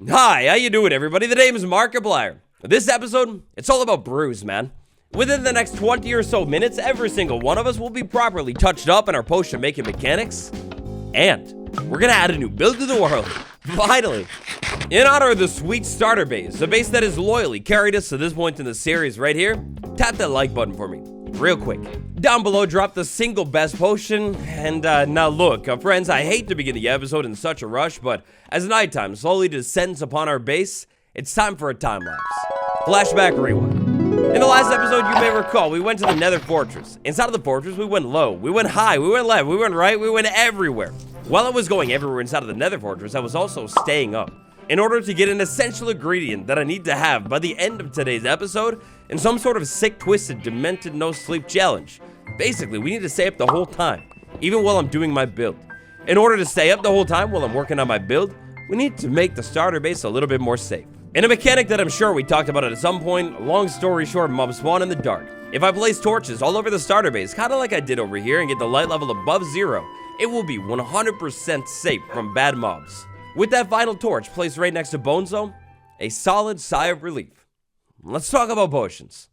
Hi, how you doing, everybody? The name is Markiplier. This episode, it's all about brews, man. Within the next 20 or so minutes, every single one of us will be properly touched up in our potion making mechanics. And we're gonna add a new build to the world. Finally. In honor of the sweet starter base, the base that has loyally carried us to this point in the series right here, tap that like button for me, real quick. Down below, drop the single best potion, and now look, friends, I hate to begin the episode in such a rush, but as nighttime slowly descends upon our base, it's time for a time lapse. Flashback rewind. In the last episode, you may recall, we went to the Nether Fortress. Inside of the fortress, we went low, we went high, we went left, we went right, we went everywhere. While I was going everywhere inside of the Nether Fortress, I was also staying up in order to get an essential ingredient that I need to have by the end of today's episode in some sort of sick, twisted, demented, no-sleep challenge. Basically, we need to stay up the whole time, even while I'm doing my build. In order to stay up the whole time while I'm working on my build, we need to make the starter base a little bit more safe. And a mechanic that I'm sure we talked about at some point, long story short, mobs spawn in the dark. If I place torches all over the starter base, kind of like I did over here, and get the light level above 0, it will be 100% safe from bad mobs. With that final torch placed right next to Bonezo, a solid sigh of relief. Let's talk about potions.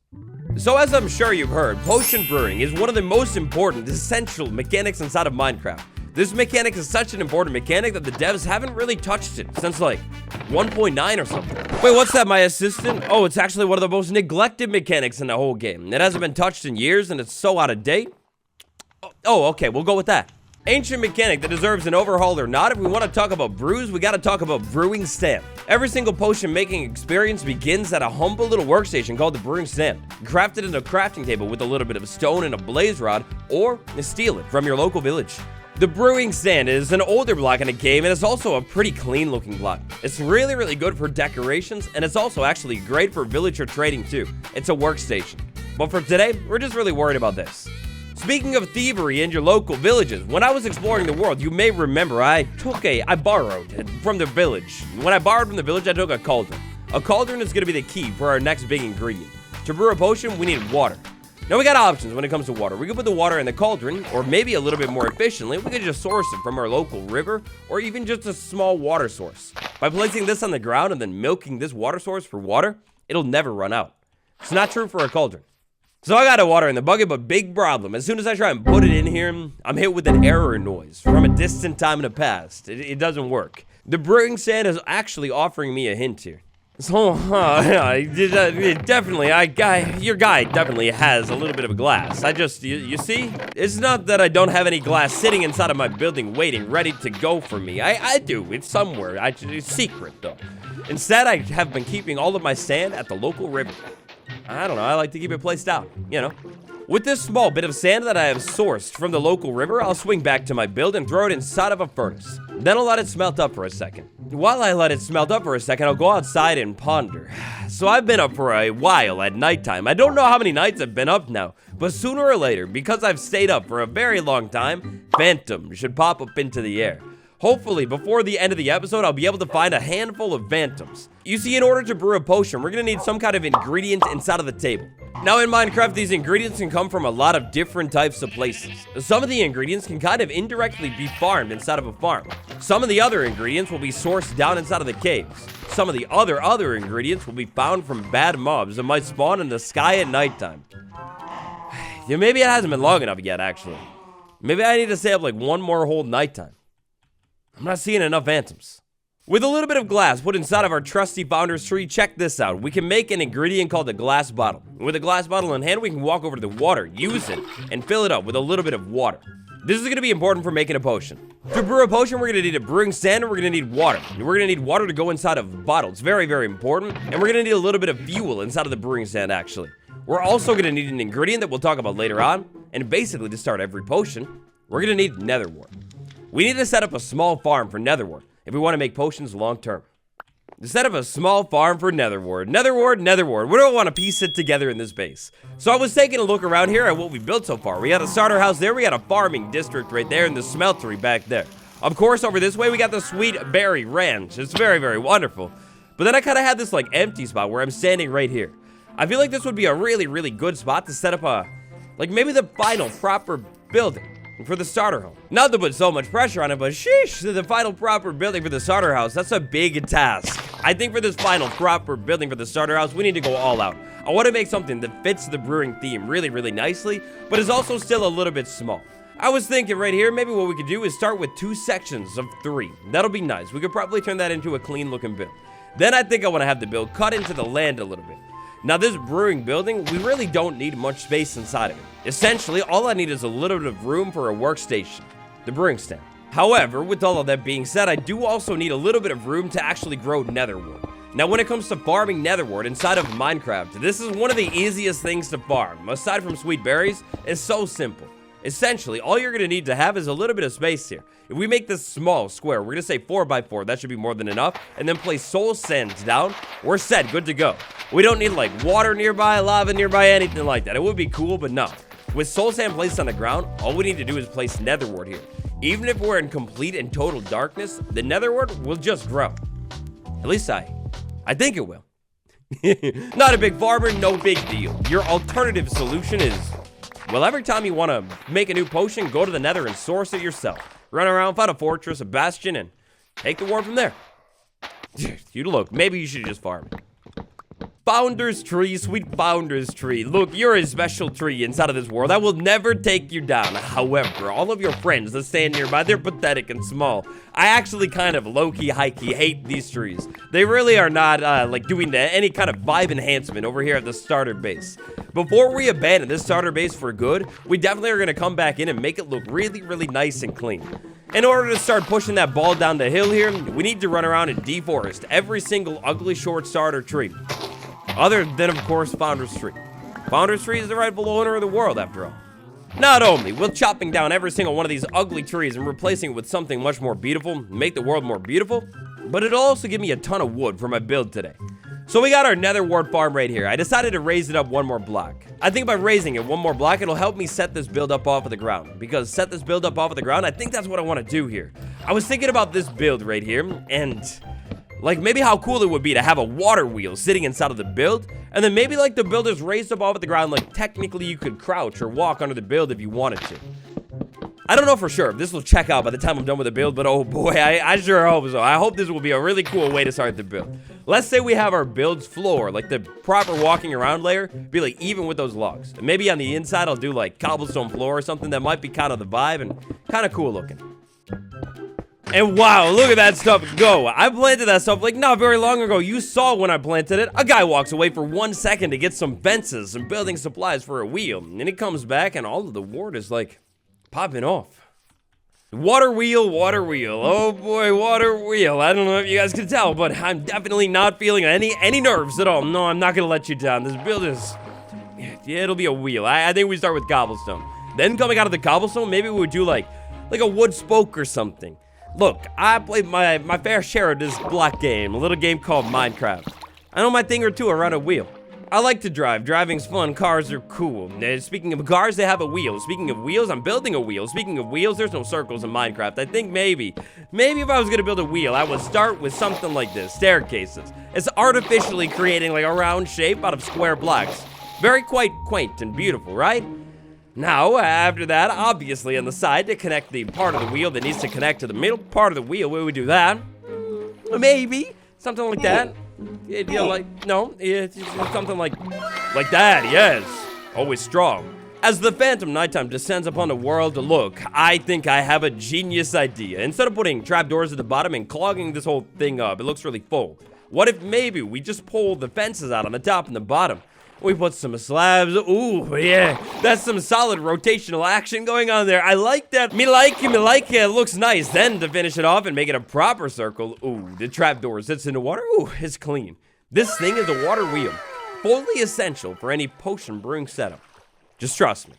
So as I'm sure you've heard, potion brewing is one of the most important, essential mechanics inside of Minecraft. This mechanic is such an important mechanic that the devs haven't really touched it since like 1.9 or something. Wait, what's that, my assistant? Oh, it's actually one of the most neglected mechanics in the whole game. It hasn't been touched in years and it's so out of date. Oh, okay, we'll go with that. Ancient mechanic that deserves an overhaul or not. If we want to talk about brews, we got to talk about Brewing stand. Every single potion making experience begins at a humble little workstation called the Brewing stand. Crafted in a crafting table with a little bit of stone and a blaze rod, or steal it from your local village. The Brewing stand is an older block in the game, and it's also a pretty clean looking block. It's really good for decorations, and it's also actually great for villager trading too. It's a workstation. But for today, we're just really worried about this. Speaking of thievery in your local villages, when I was exploring the world, you may remember I borrowed from the village. When I borrowed from the village, I took a cauldron. A cauldron is going to be the key for our next big ingredient. To brew a potion, we need water. Now, we got options when it comes to water. We can put the water in the cauldron, or maybe a little bit more efficiently, we could just source it from our local river, or even just a small water source. By placing this on the ground and then milking this water source for water, it'll never run out. It's not true for a cauldron. So I got the water in the bucket, but big problem. As soon as I try and put it in here, I'm hit with an error noise from a distant time in the past. It doesn't work. The Brewing stand is actually offering me a hint here. So, definitely, your guy definitely has a little bit of a glass. You see? It's not that I don't have any glass sitting inside of my building waiting, ready to go for me. I do. It's somewhere. It's secret, though. Instead, I have been keeping all of my sand at the local river. I don't know, I like to keep it placed out, you know. With this small bit of sand that I have sourced from the local river, I'll swing back to my build and throw it inside of a furnace. Then I'll let it smelt up for a second. While I let it smelt up for a second, I'll go outside and ponder. So I've been up for a while at nighttime. I don't know how many nights I've been up now, but sooner or later, because I've stayed up for a very long time, phantoms should pop up into the air. Hopefully, before the end of the episode, I'll be able to find a handful of phantoms. You see, in order to brew a potion, we're going to need some kind of ingredient inside of the table. Now, in Minecraft, these ingredients can come from a lot of different types of places. Some of the ingredients can kind of indirectly be farmed inside of a farm. Some of the other ingredients will be sourced down inside of the caves. Some of the other ingredients will be found from bad mobs that might spawn in the sky at nighttime. Yeah, maybe it hasn't been long enough yet, actually. Maybe I need to stay up like one more whole nighttime. I'm not seeing enough phantoms. With a little bit of glass put inside of our trusty founder's tree, check this out. We can make an ingredient called a glass bottle. With a glass bottle in hand, we can walk over to the water, use it, and fill it up with a little bit of water. This is going to be important for making a potion. To brew a potion, we're going to need a brewing stand, and we're going to need water. We're going to need water to go inside of a bottle. It's very important. And we're going to need a little bit of fuel inside of the brewing stand, actually. We're also going to need an ingredient that we'll talk about later on. And basically, to start every potion, we're going to need nether wart. We need to set up a small farm for nether wart if we want to make potions long term. To set up a small farm for nether wart. Nether wart. We don't want to piece it together in this base. So I was taking a look around here at what we built so far. We got a starter house there. We got a farming district right there and the smeltery back there. Of course, over this way, we got the Sweet Berry Ranch. It's very wonderful. But then I kind of had this like empty spot where I'm standing right here. I feel like this would be a really good spot to set up a, like maybe the final proper building. for the starter home. Not to put so much pressure on it, but sheesh, the final proper building for the starter house, that's a big task. I think for this final proper building for the starter house, we need to go all out. I want to make something that fits the brewing theme really, really nicely, but is also still a little bit small. I was thinking right here, maybe what we could do is start with 2 sections of 3. That'll be nice. We could probably turn that into a clean looking build. Then I think I want to have the build cut into the land a little bit. Now this brewing building, we really don't need much space inside of it. Essentially, all I need is a little bit of room for a workstation, the brewing stand. However, with all of that being said, I do also need a little bit of room to actually grow netherwort. Now when it comes to farming netherwort inside of Minecraft, this is one of the easiest things to farm. Aside from sweet berries, it's so simple. Essentially, all you're going to need to have is a little bit of space here. If we make this small square, we're going to say 4x4, that should be more than enough, and then place soul sands down, we're set, good to go. We don't need like water nearby, lava nearby, anything like that. It would be cool, but no. With soul sand placed on the ground, all we need to do is place netherwort here. Even if we're in complete and total darkness, the netherwort will just grow. At least I think it will. Not a big farmer, no big deal. Your alternative solution is, well, every time you want to make a new potion, go to the nether and source it yourself. Run around, find a fortress, a bastion, and take the war from there. You look, maybe you should just farm it. Founder's tree, sweet founder's tree. Look, you're a special tree inside of this world. I will never take you down. However, all of your friends that stand nearby, they're pathetic and small. I actually kind of low-key, high-key hate these trees. They really are not, like, doing any kind of vibe enhancement over here at the starter base. Before we abandon this starter base for good, we definitely are going to come back in and make it look really, really nice and clean. In order to start pushing that ball down the hill here, we need to run around and deforest every single ugly short starter tree. Other than, of course, Founder's Tree. Founder's Tree is the rightful owner of the world, after all. Not only will chopping down every single one of these ugly trees and replacing it with something much more beautiful make the world more beautiful, but it'll also give me a ton of wood for my build today. So we got our netherwort farm right here. I decided to raise it up 1 more block. I think by raising it 1 more block, it'll help me set this build up off of the ground. Because set this build up off of the ground, I think that's what I want to do here. I was thinking about this build right here, and like maybe how cool it would be to have a water wheel sitting inside of the build, and then maybe like the build is raised up off of the ground, like technically you could crouch or walk under the build if you wanted to. I don't know for sure if this will check out by the time I'm done with the build, but oh boy, I sure hope so. I hope this will be a really cool way to start the build. Let's say we have our build's floor, like the proper walking around layer, be like even with those logs. And maybe on the inside I'll do like cobblestone floor or something that might be kind of the vibe and kind of cool looking. And wow, look at that stuff go. I planted that stuff like not very long ago. You saw when I planted it. A guy walks away for 1 second to get some fences and building supplies for a wheel. And he comes back and all of the wood is like popping off. Water wheel, water wheel. Oh boy, water wheel. I don't know if you guys can tell, but I'm definitely not feeling any nerves at all. No, I'm not gonna let you down. This build is, yeah, it'll be a wheel. I think we start with cobblestone. Then coming out of the cobblestone, maybe we would do like a wood spoke or something. Look, I played my fair share of this block game, a little game called Minecraft. I know my thing or two around a wheel. I like to drive. Driving's fun. Cars are cool. Speaking of cars, they have a wheel. Speaking of wheels, I'm building a wheel. Speaking of wheels, there's no circles in Minecraft. I think maybe if I was gonna build a wheel, I would start with something like this, staircases. It's artificially creating like a round shape out of square blocks. Very quite quaint and beautiful, right? Now, after that, obviously on the side to connect the part of the wheel that needs to connect to the middle part of the wheel, we would do that. Maybe something like that. Yeah, it's something like that, yes. Always strong. As the phantom nighttime descends upon the world, look, I think I have a genius idea. Instead of putting trapdoors at the bottom and clogging this whole thing up, it looks really full. What if maybe we just pull the fences out on the top and the bottom? We put some slabs. Ooh, yeah. That's some solid rotational action going on there. I like that. Me like it. It looks nice. Then to finish it off and make it a proper circle. Ooh, the trapdoor sits in the water. Ooh, it's clean. This thing is a water wheel. Fully essential for any potion brewing setup. Just trust me.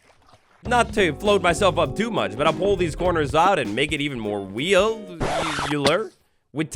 Not to float myself up too much, but I'll pull these corners out and make it even more wheeler. With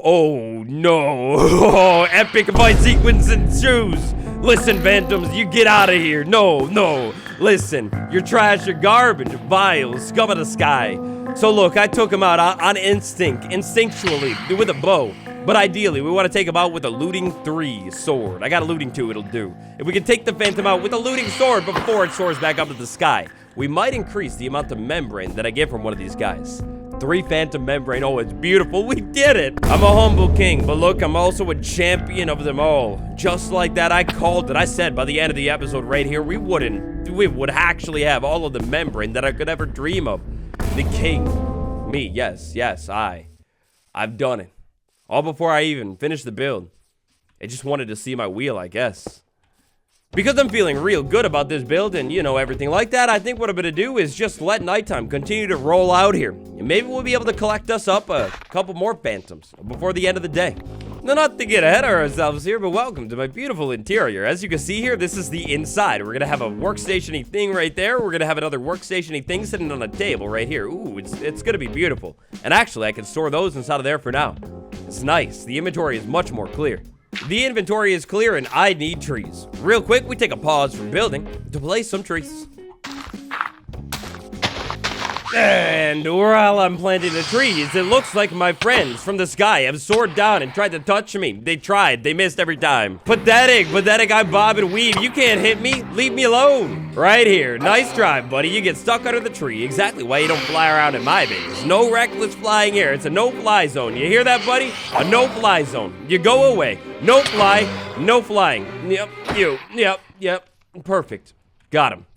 oh no. Oh, epic fight sequence ensues. Listen, Phantoms, you get out of here. No. Listen, you're trash, you're garbage, vile, scum of the sky. So look, I took him out on instinctually, with a bow. But ideally, we want to take him out with a looting 3 sword. I got a looting 2, it'll do. If we can take the Phantom out with a looting sword before it soars back up to the sky, we might increase the amount of membrane that I get from one of these guys. 3 phantom membrane. Oh, it's beautiful. We did it. I'm a humble king, but look, I'm also a champion of them all. Just like that, I called it. I said by the end of the episode right here, we would actually have all of the membrane that I could ever dream of. The king. Me. Yes, I've done it. All before I even finished the build. I just wanted to see my wheel, I guess. Because I'm feeling real good about this build and, you know, everything like that, I think what I'm going to do is just let nighttime continue to roll out here. And maybe we'll be able to collect us up a couple more phantoms before the end of the day. Now, not to get ahead of ourselves here, but welcome to my beautiful interior. As you can see here, this is the inside. We're going to have a workstation-y thing right there. We're going to have another workstation-y thing sitting on a table right here. Ooh, it's going to be beautiful. And actually, I can store those inside of there for now. It's nice. The inventory is much more clear. The inventory is clear and I need trees. Real quick, we take a pause from building to place some trees. And while I'm planting the trees, it looks like my friends from the sky have soared down and tried to touch me. They tried, they missed every time. Pathetic, I bob and weave. You can't hit me, leave me alone. Right here, nice try, buddy. You get stuck under the tree. Exactly why you don't fly around in my base. No reckless flying here. It's a no-fly zone. You hear that, buddy? A no-fly zone. You go away. No fly, no flying. Yep. Perfect. Got him.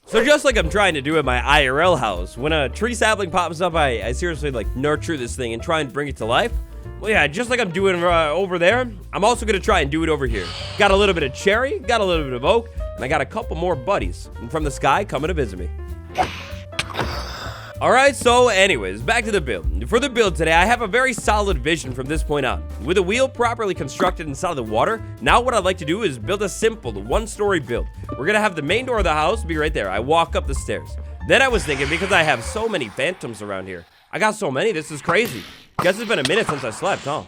So just like I'm trying to do at my IRL house, when a tree sapling pops up, I seriously like nurture this thing and try and bring it to life. Well, yeah, just like I'm doing over there, I'm also gonna try and do it over here. Got a little bit of cherry, got a little bit of oak, and I got a couple more buddies from the sky coming to visit me. Alright, so anyways, back to the build. For the build today, I have a very solid vision from this point on. With a wheel properly constructed inside of the water, now what I'd like to do is build a simple 1-story build. We're gonna have the main door of the house be right there. I walk up the stairs. Then I was thinking, because I have so many phantoms around here. I got so many, this is crazy. Guess it's been a minute since I slept, huh?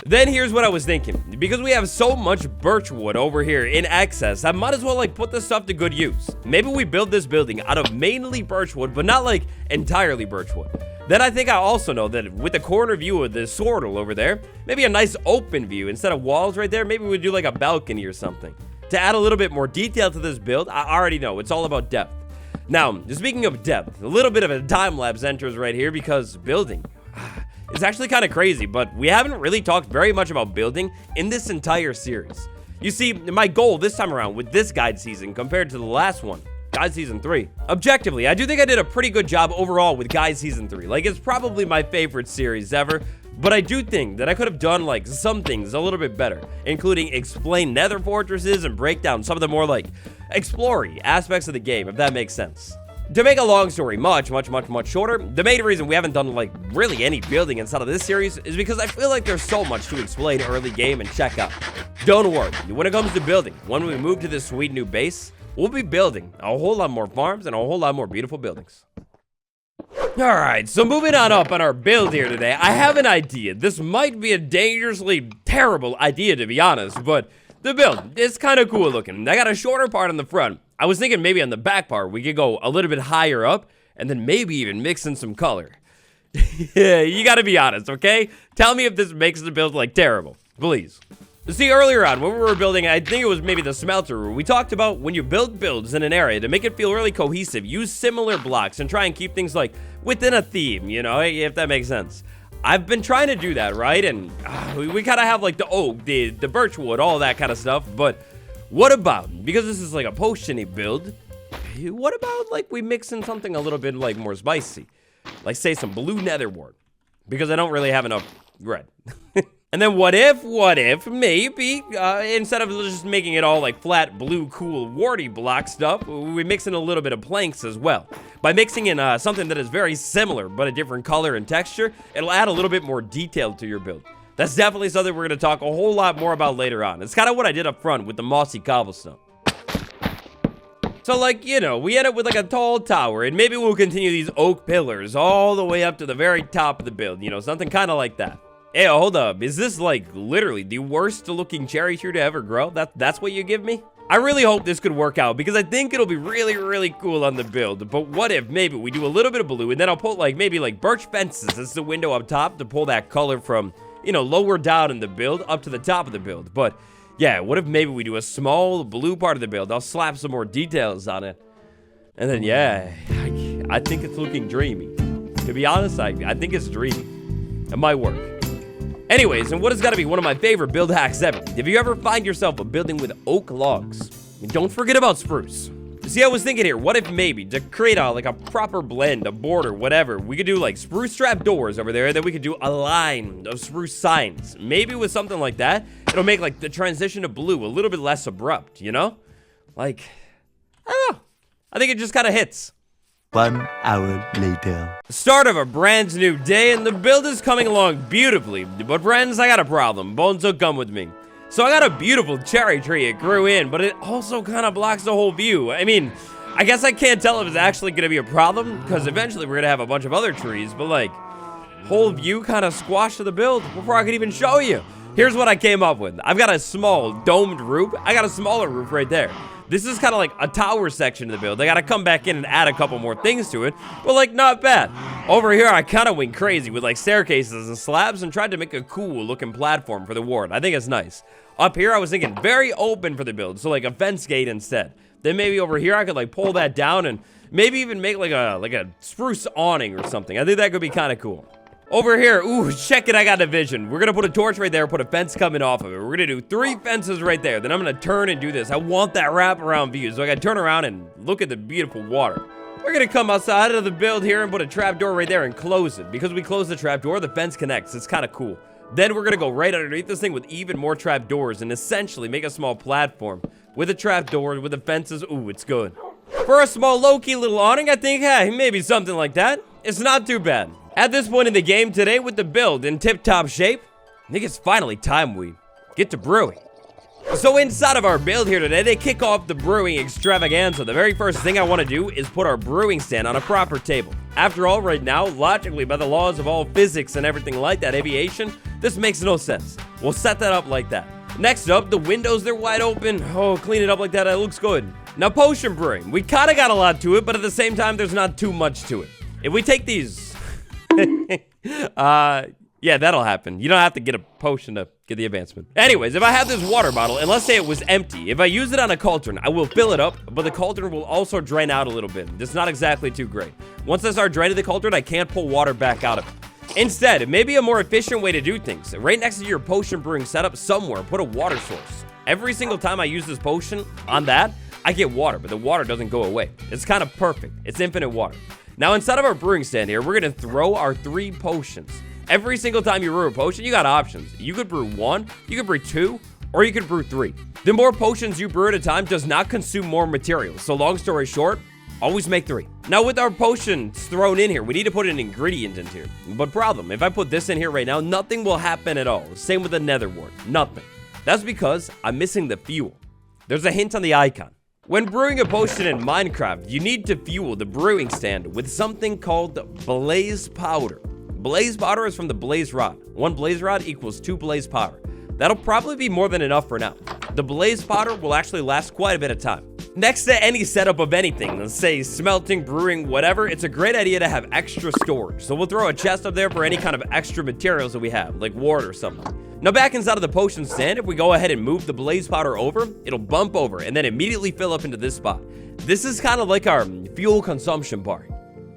Then here's what I was thinking. Because we have so much birch wood over here in excess, I might as well like put this stuff to good use. Maybe we build this building out of mainly birch wood, but not like entirely birch wood. Then I think I also know that with the corner view of the sorrel over there, maybe a nice open view instead of walls right there, maybe we do like a balcony or something. To add a little bit more detail to this build, I already know it's all about depth. Now, speaking of depth, a little bit of a time lapse enters right here because building. It's actually kind of crazy, but we haven't really talked very much about building in this entire series. You see, my goal this time around with this guide season compared to the last one, Guide Season 3. Objectively, I do think I did a pretty good job overall with Guide Season 3. Like, it's probably my favorite series ever, but I do think that I could have done, like, some things a little bit better, including explain nether fortresses and break down some of the more, like, explory aspects of the game, if that makes sense. To make a long story much shorter, the main reason we haven't done, like, really any building inside of this series is because I feel like there's so much to explain early game and check out. Don't worry, when it comes to building, when we move to this sweet new base, we'll be building a whole lot more farms and a whole lot more beautiful buildings. Alright, so moving on up on our build here today, I have an idea. This might be a dangerously terrible idea, to be honest, but the build is kind of cool looking. I got a shorter part on the front. I was thinking maybe on the back part, we could go a little bit higher up, and then maybe even mix in some color. Yeah, you gotta be honest, okay? Tell me if this makes the build, like, terrible. Please. See, earlier on, when we were building, I think it was maybe the smelter room, we talked about when you build builds in an area, to make it feel really cohesive, use similar blocks and try and keep things, like, within a theme, you know, if that makes sense. I've been trying to do that, right? And we kind of have, like, the oak, the birch wood, all that kind of stuff, but what about, because this is like a potion-y build, what about, like, we mix in something a little bit, like, more spicy? Like, say, some blue nether wart, because I don't really have enough red. And then what if, maybe, instead of just making it all, like, flat, blue, cool, warty block stuff, we mix in a little bit of planks as well. By mixing in something that is very similar, but a different color and texture, it'll add a little bit more detail to your build. That's definitely something we're going to talk a whole lot more about later on. It's kind of what I did up front with the mossy cobblestone. So, like, you know, we end up with, like, a tall tower, and maybe we'll continue these oak pillars all the way up to the very top of the build, you know, something kind of like that. Hey, hold up, is this, like, literally the worst looking cherry tree to ever grow? That's what you give me? I really hope this could work out, because I think it'll be really, really cool on the build. But what if maybe we do a little bit of blue, and then I'll put, like, maybe, like, birch fences as the window up top to pull that color from, you know, lower down in the build up to the top of the build. But Yeah, what if maybe we do a small blue part of the build? I'll slap some more details on it. And then, yeah, I think it's looking dreamy. To be honest, I think it's dreamy. It might work. Anyways, and what has got to be one of my favorite build hacks ever? If you ever find yourself a building with oak logs, don't forget about spruce. See, I was thinking here, what if maybe to create like a proper blend, a border, whatever, we could do like spruce trap doors over there, then we could do a line of spruce signs. Maybe with something like that, it'll make like the transition to blue a little bit less abrupt, you know? Like, I don't know. I think it just kind of hits. 1 hour later. Start of a brand new day, and the build is coming along beautifully. But friends, I got a problem. Bones will come with me. So I got a beautiful cherry tree. It grew in, but it also kind of blocks the whole view. I mean, I guess I can't tell if it's actually going to be a problem, because eventually we're going to have a bunch of other trees, but like, whole view kind of squashed the build before I could even show you. Here's what I came up with. I've got a small domed roof. I got a smaller roof right there. This is kind of like a tower section of the build. I got to come back in and add a couple more things to it, but like not bad. Over here, I kind of went crazy with like staircases and slabs and tried to make a cool looking platform for the ward. I think it's nice. Up here, I was thinking very open for the build, so like a fence gate instead. Then maybe over here, I could like pull that down and maybe even make like a spruce awning or something. I think that could be kind of cool. Over here, ooh, check it, I got a vision. We're gonna put a torch right there, put a fence coming off of it. We're gonna do 3 fences right there. Then I'm gonna turn and do this. I want that wraparound view, so I gotta turn around and look at the beautiful water. We're gonna come outside of the build here and put a trapdoor right there and close it. Because we close the trapdoor, the fence connects. It's kind of cool. Then we're gonna go right underneath this thing with even more trapdoors and essentially make a small platform with a trapdoor, with the fences. Ooh, it's good. For a small low-key little awning, I think, hey, maybe something like that. It's not too bad. At this point in the game today, with the build in tip-top shape, I think it's finally time we get to brewing. So inside of our build here today, they kick off the brewing extravaganza. The very first thing I want to do is put our brewing stand on a proper table. After all, right now, logically, by the laws of all physics and everything like that, aviation, this makes no sense. We'll set that up like that. Next up, the windows, they're wide open. Oh, clean it up like that, it looks good. Now, potion brewing. We kind of got a lot to it, but at the same time, there's not too much to it. If we take these... yeah, that'll happen. You don't have to get a potion to get the advancement. Anyways, if I have this water bottle, and let's say it was empty, if I use it on a cauldron, I will fill it up, but the cauldron will also drain out a little bit. It's not exactly too great. Once I start draining the cauldron, I can't pull water back out of it. Instead, it may be a more efficient way to do things. Right next to your potion brewing setup somewhere, put a water source. Every single time I use this potion on that, I get water, but the water doesn't go away. It's kind of perfect. It's infinite water. Now, inside of our brewing stand here, we're going to throw our 3 potions. Every single time you brew a potion, you got options. You could brew 1, you could brew 2, or you could brew 3. The more potions you brew at a time does not consume more materials. So long story short, always make 3. Now, with our potions thrown in here, we need to put an ingredient in here. But problem, if I put this in here right now, nothing will happen at all. Same with the nether wart, nothing. That's because I'm missing the fuel. There's a hint on the icon. When brewing a potion in Minecraft, you need to fuel the brewing stand with something called blaze powder. Blaze powder is from the blaze rod. 1 blaze rod equals 2 blaze powder. That'll probably be more than enough for now. The blaze powder will actually last quite a bit of time. Next to any setup of anything, let's say smelting, brewing, whatever, it's a great idea to have extra storage. So we'll throw a chest up there for any kind of extra materials that we have, like wart or something. Now back inside of the potion stand, if we go ahead and move the blaze powder over, it'll bump over and then immediately fill up into this spot. This is kind of like our fuel consumption bar.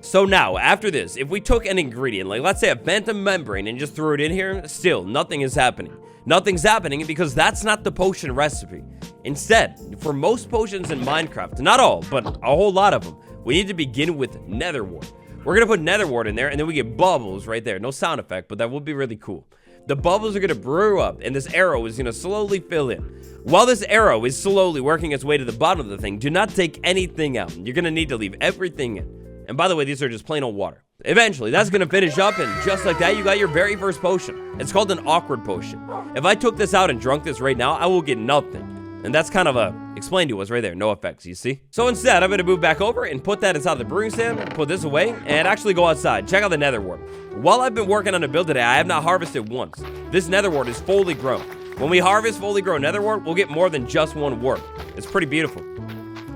So now, after this, if we took an ingredient, like let's say a phantom membrane and just threw it in here, still, nothing is happening. Nothing's happening because that's not the potion recipe. Instead, for most potions in Minecraft, not all, but a whole lot of them, we need to begin with nether wart. We're going to put nether wart in there, and then we get bubbles right there. No sound effect, but that would be really cool. The bubbles are going to brew up, and this arrow is going to slowly fill in. While this arrow is slowly working its way to the bottom of the thing, do not take anything out. You're going to need to leave everything in. And by the way, these are just plain old water. Eventually, that's going to finish up, and just like that, you got your very first potion. It's called an awkward potion. If I took this out and drunk this right now, I will get nothing. And that's kind of explained to us right there. No effects, you see? So instead, I'm going to move back over and put that inside the brewing stand, put this away, and actually go outside. Check out the nether wart. While I've been working on the build today, I have not harvested once. This nether wart is fully grown. When we harvest fully grown nether wart, we'll get more than just 1 wart. It's pretty beautiful.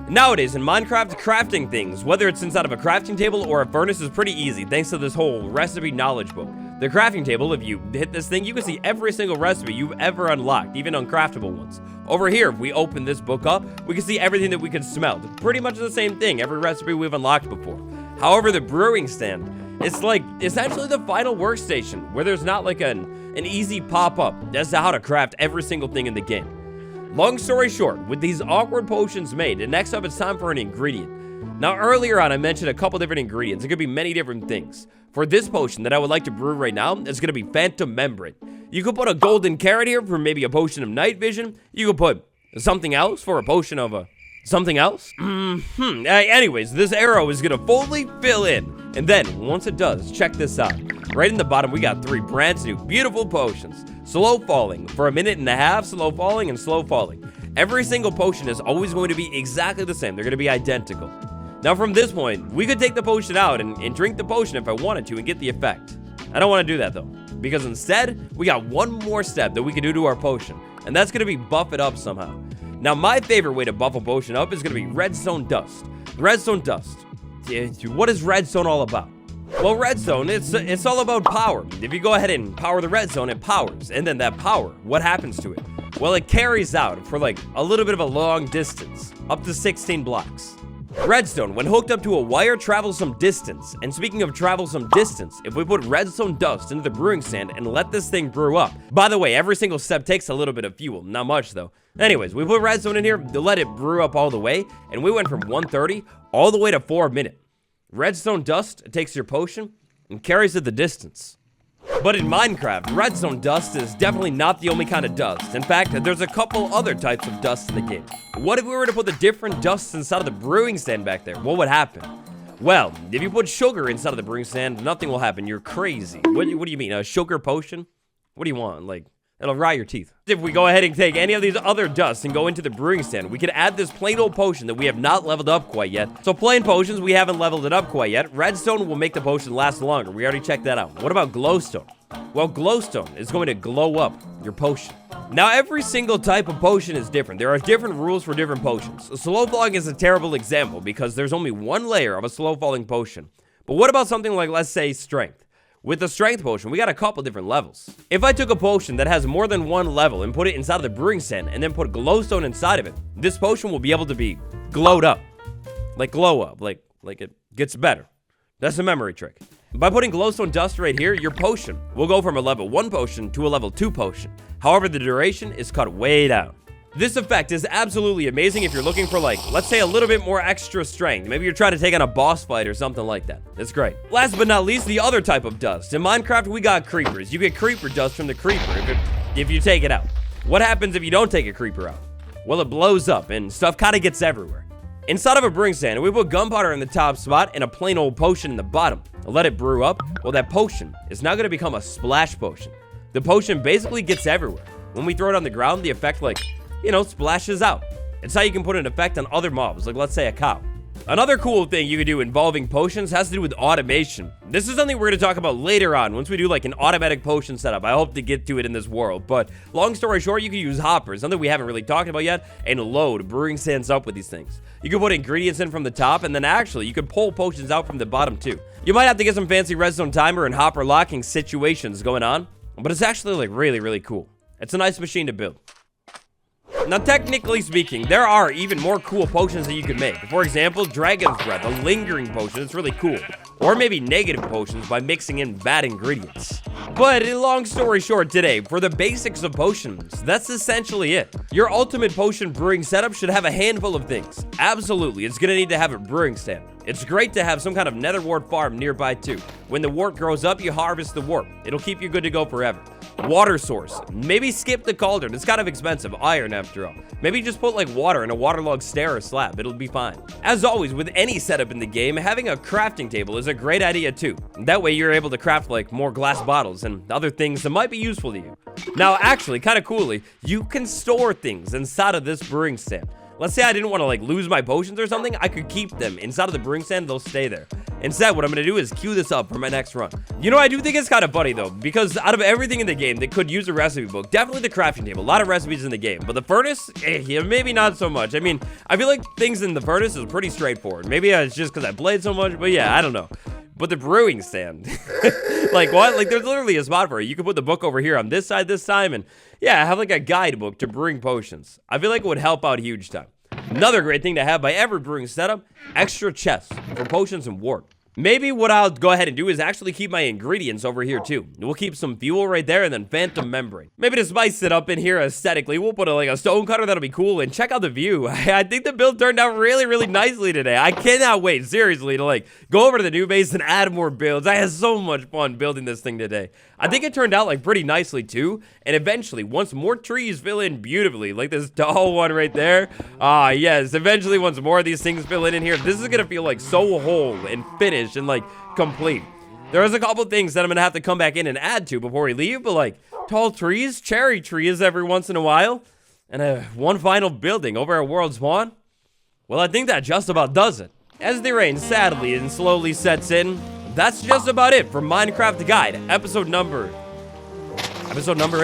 Nowadays, in Minecraft, crafting things, whether it's inside of a crafting table or a furnace, is pretty easy thanks to this whole recipe knowledge book. The crafting table, if you hit this thing, you can see every single recipe you've ever unlocked, even uncraftable ones. Over here, if we open this book up, we can see everything that we can smell. Pretty much the same thing, every recipe we've unlocked before. However, the brewing stand, it's like essentially the final workstation, where there's not like an easy pop-up as to how to craft every single thing in the game. Long story short, with these awkward potions made, and next up it's time for an ingredient. Now earlier on I mentioned a couple different ingredients. It could be many different things. For this potion that I would like to brew right now, it's going to be Phantom Membrane. You could put a golden carrot here for maybe a potion of night vision. You could put something else for a potion of something else. Anyways, this arrow is going to fully fill in. And then, once it does, check this out. Right in the bottom, we got 3 brand new, beautiful potions. Slow falling for a minute and a half, slow falling, and slow falling. Every single potion is always going to be exactly the same. They're going to be identical. Now, from this point, we could take the potion out and drink the potion if I wanted to and get the effect. I don't want to do that, though, because instead, we got one more step that we can do to our potion, and that's going to be buff it up somehow. Now, my favorite way to buff a potion up is going to be redstone dust. Redstone dust. What is redstone all about? Well, redstone, it's all about power. If you go ahead and power the redstone, it powers. And then that power, what happens to it? Well, it carries out for like a little bit of a long distance, up to 16 blocks. Redstone, when hooked up to a wire, travels some distance. And speaking of travel some distance, if we put redstone dust into the brewing stand and let this thing brew up. By the way, every single step takes a little bit of fuel, not much though. Anyways, we put redstone in here to let it brew up all the way, and we went from 130 all the way to 4 minutes. Redstone dust takes your potion and carries it the distance. But in Minecraft, redstone dust is definitely not the only kind of dust. In fact, there's a couple other types of dust in the game. What if we were to put the different dusts inside of the brewing stand back there? What would happen? Well, if you put sugar inside of the brewing stand, nothing will happen. You're crazy. What do you mean? A sugar potion? What do you want? Like, it'll rot your teeth. If we go ahead and take any of these other dusts and go into the brewing stand, we can add this plain old potion that we have not leveled up quite yet. So plain potions, we haven't leveled it up quite yet. Redstone will make the potion last longer. We already checked that out. What about glowstone? Well, glowstone is going to glow up your potion. Now, every single type of potion is different. There are different rules for different potions. Slow falling is a terrible example because there's only one layer of a slow falling potion. But what about something like, let's say, strength? With the strength potion, we got a couple different levels. If I took a potion that has more than one level and put it inside of the brewing stand and then put glowstone inside of it, this potion will be able to be glowed up. Like glow up, like it gets better. That's a memory trick. By putting glowstone dust right here, your potion will go from a level 1 potion to a level 2 potion. However, the duration is cut way down. This effect is absolutely amazing if you're looking for, like, let's say a little bit more extra strength. Maybe you're trying to take on a boss fight or something like that. It's great. Last but not least, the other type of dust. In Minecraft, we got creepers. You get creeper dust from the creeper if you take it out. What happens if you don't take a creeper out? Well, it blows up and stuff kind of gets everywhere. Inside of a brewing stand, we put gunpowder in the top spot and a plain old potion in the bottom. Let it brew up. Well, that potion is now going to become a splash potion. The potion basically gets everywhere. When we throw it on the ground, the effect, like, splashes out. It's how you can put an effect on other mobs, like let's say a cow. Another cool thing you can do involving potions has to do with automation. This is something we're going to talk about later on once we do like an automatic potion setup. I hope to get to it in this world, but long story short, you can use hoppers, something we haven't really talked about yet, and load brewing stands up with these things. You can put ingredients in from the top, and then actually you can pull potions out from the bottom too. You might have to get some fancy redstone timer and hopper locking situations going on, but it's actually like really, really cool. It's a nice machine to build. Now, technically speaking, there are even more cool potions that you can make. For example, Dragon's Breath, a lingering potion. It's really cool. Or maybe negative potions by mixing in bad ingredients. But long story short today, for the basics of potions, that's essentially it. Your ultimate potion brewing setup should have a handful of things. Absolutely, it's gonna need to have a brewing stand. It's great to have some kind of nether wart farm nearby too. When the wart grows up, you harvest the wart. It'll keep you good to go forever. Water source. Maybe skip the cauldron. It's kind of expensive. Iron after all. Maybe just put like water in a waterlogged stair or slab. It'll be fine. As always, with any setup in the game, having a crafting table is a great idea too. That way you're able to craft like more glass bottles and other things that might be useful to you. Now, actually, kind of coolly, you can store things inside of this brewing stand. Let's say I didn't want to like lose my potions or something, I could keep them inside of the brewing stand, they'll stay there. Instead, what I'm going to do is queue this up for my next run. You know, I do think it's kind of funny, though, because out of everything in the game that could use a recipe book, definitely the crafting table. A lot of recipes in the game, but the furnace, yeah, maybe not so much. I mean, I feel like things in the furnace is pretty straightforward. Maybe it's just because I played so much, but yeah, I don't know. But the brewing stand, like what? Like there's literally a spot for it. You can put the book over here on this side this time, and yeah, I have like a guidebook to brewing potions. I feel like it would help out huge time. Another great thing to have by every brewing setup, extra chests for potions and wort. Maybe what I'll go ahead and do is actually keep my ingredients over here too. We'll keep some fuel right there and then phantom membrane. Maybe to spice it up in here aesthetically, we'll put like a stone cutter. That'll be cool. And check out the view. I think the build turned out really, really nicely today. I cannot wait, seriously, to like go over to the new base and add more builds. I had so much fun building this thing today. I think it turned out like pretty nicely too. And eventually, once more trees fill in beautifully, like this tall one right there. Yes, eventually once more of these things fill in here, this is gonna feel like so whole and finished and like complete. There's a couple things that I'm gonna have to come back in and add to before we leave, but like tall trees, cherry trees every once in a while, and one final building over at World Spawn. Well, I think that just about does it. As the rain sadly and slowly sets in, that's just about it for Minecraft Guide, episode number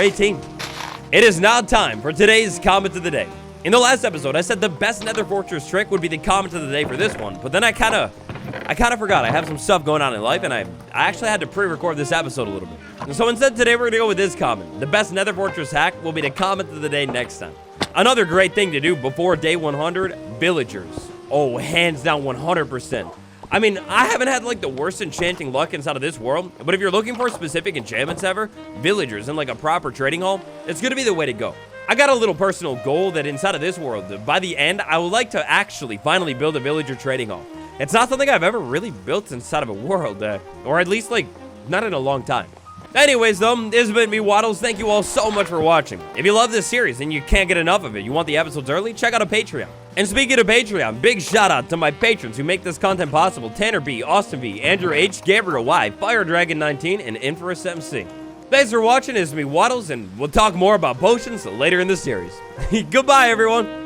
18. It is now time for today's comment of the day. In the last episode, I said the best Nether Fortress trick would be the comment of the day for this one, but then I kind of forgot. I have some stuff going on in life, and I actually had to pre-record this episode a little bit. And so instead, today we're gonna go with this comment. The best Nether Fortress hack will be the comment of the day next time. Another great thing to do before day 100, villagers. Oh, hands down 100%. I mean, I haven't had like the worst enchanting luck inside of this world, but if you're looking for specific enchantments ever, villagers and like a proper trading hall, it's gonna be the way to go. I got a little personal goal that inside of this world, by the end, I would like to actually finally build a villager trading hall. It's not something I've ever really built inside of a world, or at least like not in a long time. Anyways, though, this has been me, Waddles. Thank you all so much for watching. If you love this series and you can't get enough of it, you want the episodes early, check out a Patreon. And speaking of Patreon, big shout out to my patrons who make this content possible: Tanner B, Austin V, Andrew H, Gabriel Y, Fire Dragon 19, and Infamous MC. Thanks for watching. It's me, Waddles, and we'll talk more about potions later in the series. Goodbye, everyone.